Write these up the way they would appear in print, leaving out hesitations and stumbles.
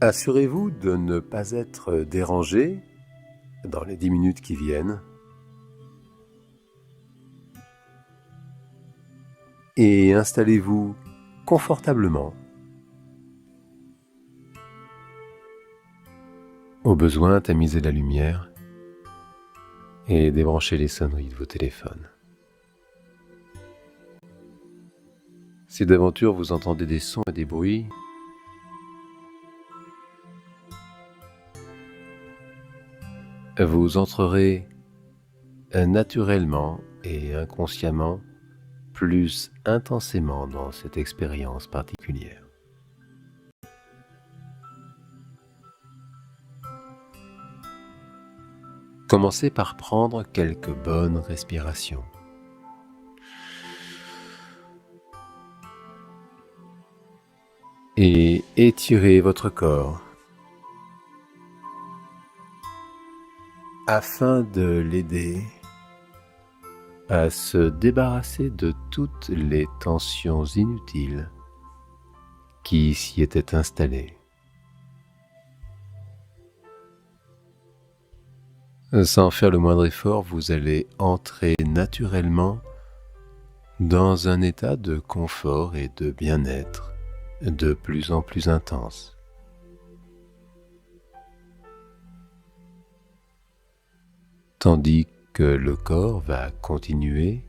Assurez-vous de ne pas être dérangé dans les 10 minutes qui viennent et installez-vous confortablement. Au besoin, tamisez la lumière et débranchez les sonneries de vos téléphones. Si d'aventure vous entendez des sons et des bruits, vous entrerez naturellement et inconsciemment plus intensément dans cette expérience particulière. Commencez par prendre quelques bonnes respirations. Et étirez votre corps afin de l'aider à se débarrasser de toutes les tensions inutiles qui s'y étaient installées. Sans faire le moindre effort, vous allez entrer naturellement dans un état de confort et de bien-être de plus en plus intense. Tandis que le corps va continuer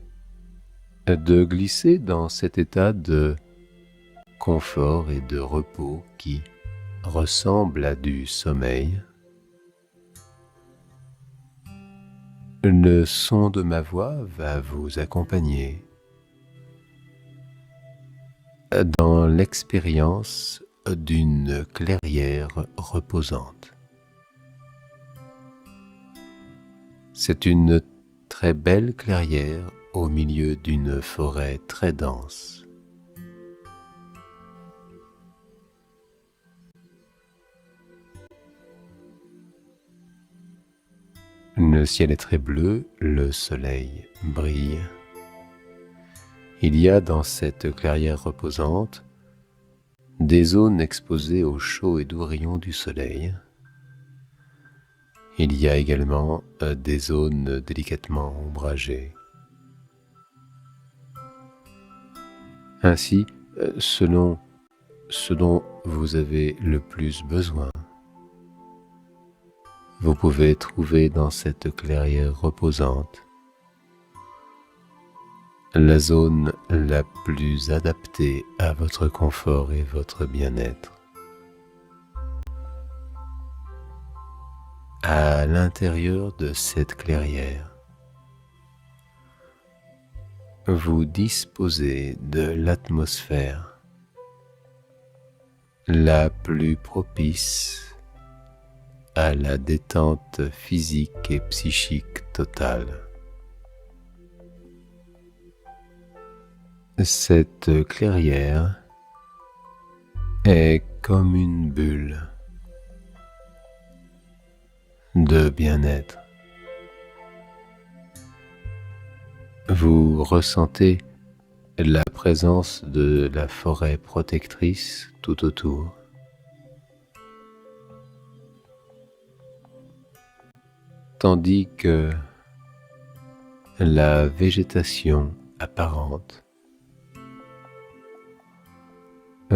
de glisser dans cet état de confort et de repos qui ressemble à du sommeil. Le son de ma voix va vous accompagner dans l'expérience d'une clairière reposante. C'est une très belle clairière au milieu d'une forêt très dense. Le ciel est très bleu, le soleil brille. Il y a dans cette clairière reposante des zones exposées aux chauds et doux rayons du soleil. Il y a également des zones délicatement ombragées. Ainsi, selon ce dont vous avez le plus besoin, vous pouvez trouver dans cette clairière reposante la zone la plus adaptée à votre confort et votre bien-être. À l'intérieur de cette clairière, vous disposez de l'atmosphère la plus propice à la détente physique et psychique totale. Cette clairière est comme une bulle de bien-être. Vous ressentez la présence de la forêt protectrice tout autour. Tandis que la végétation apparente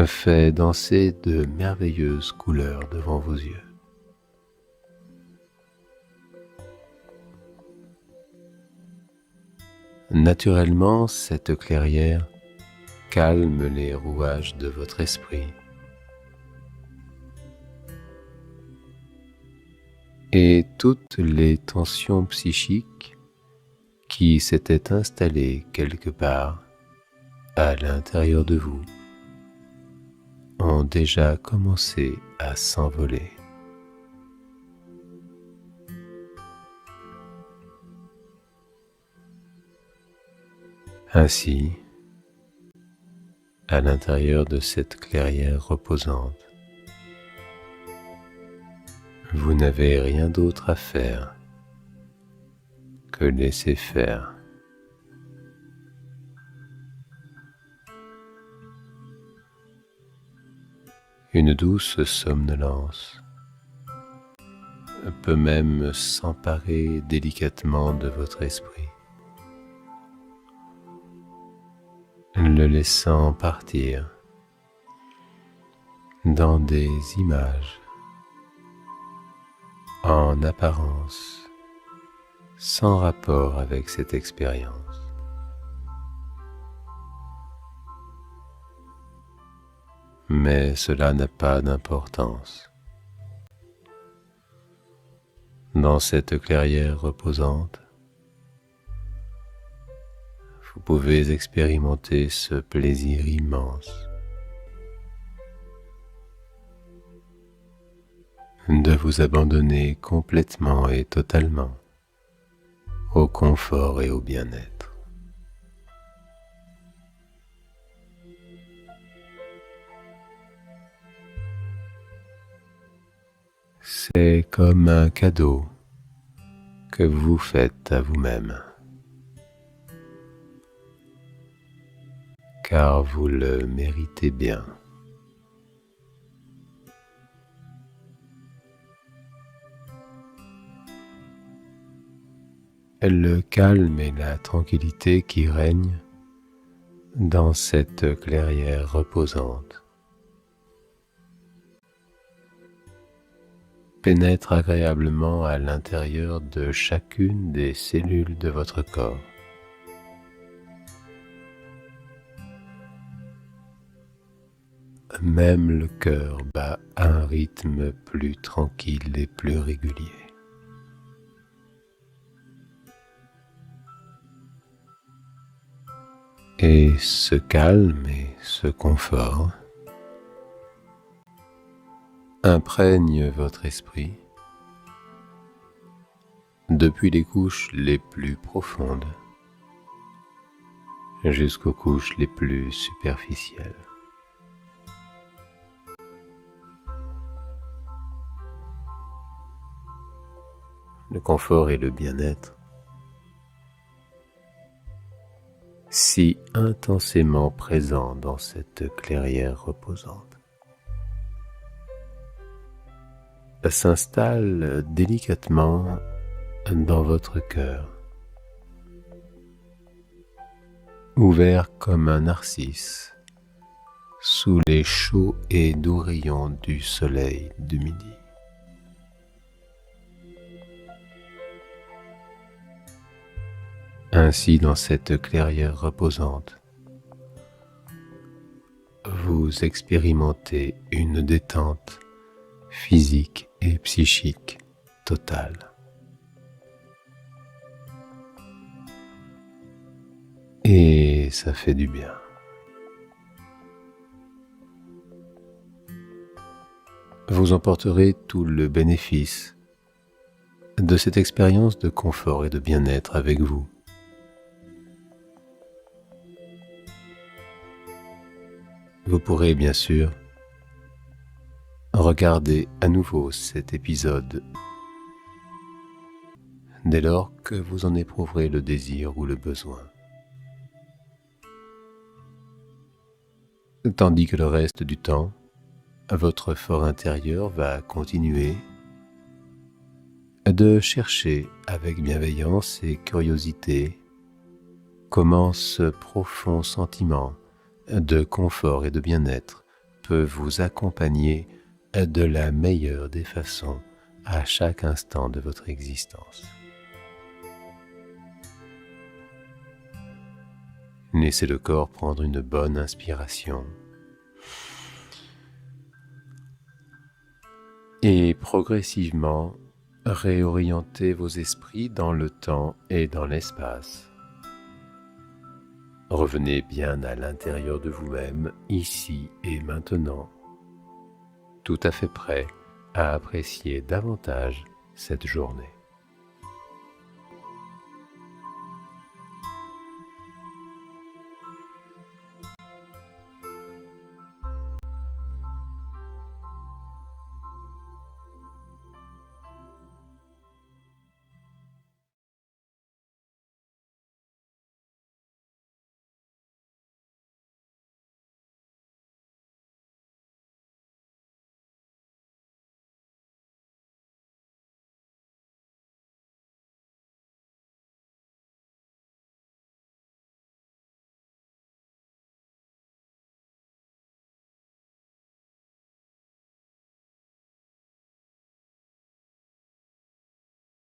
fait danser de merveilleuses couleurs devant vos yeux. Naturellement, cette clairière calme les rouages de votre esprit et toutes les tensions psychiques qui s'étaient installées quelque part à l'intérieur de vous ont déjà commencé à s'envoler. Ainsi, à l'intérieur de cette clairière reposante, vous n'avez rien d'autre à faire que laisser faire. Une douce somnolence peut même s'emparer délicatement de votre esprit, le laissant partir dans des images en apparence sans rapport avec cette expérience. Mais cela n'a pas d'importance. Dans cette clairière reposante, vous pouvez expérimenter ce plaisir immense de vous abandonner complètement et totalement au confort et au bien-être. C'est comme un cadeau que vous faites à vous-même, car vous le méritez bien. Le calme et la tranquillité qui règnent dans cette clairière reposante pénètrent agréablement à l'intérieur de chacune des cellules de votre corps. Même le cœur bat à un rythme plus tranquille et plus régulier. Et ce calme et ce confort imprègnent votre esprit depuis les couches les plus profondes jusqu'aux couches les plus superficielles. Le confort et le bien-être, si intensément présents dans cette clairière reposante, s'installe délicatement dans votre cœur, ouvert comme un narcisse sous les chauds et doux rayons du soleil du midi. Ainsi, dans cette clairière reposante, vous expérimentez une détente physique et psychique totale. Et ça fait du bien. Vous emporterez tout le bénéfice de cette expérience de confort et de bien-être avec vous. Vous pourrez bien sûr regarder à nouveau cet épisode dès lors que vous en éprouverez le désir ou le besoin. Tandis que le reste du temps, votre fort intérieur va continuer de chercher avec bienveillance et curiosité comment ce profond sentiment de confort et de bien-être peut vous accompagner de la meilleure des façons à chaque instant de votre existence. Laissez le corps prendre une bonne inspiration et progressivement réorientez vos esprits dans le temps et dans l'espace. Revenez bien à l'intérieur de vous-même, ici et maintenant, tout à fait prêt à apprécier davantage cette journée.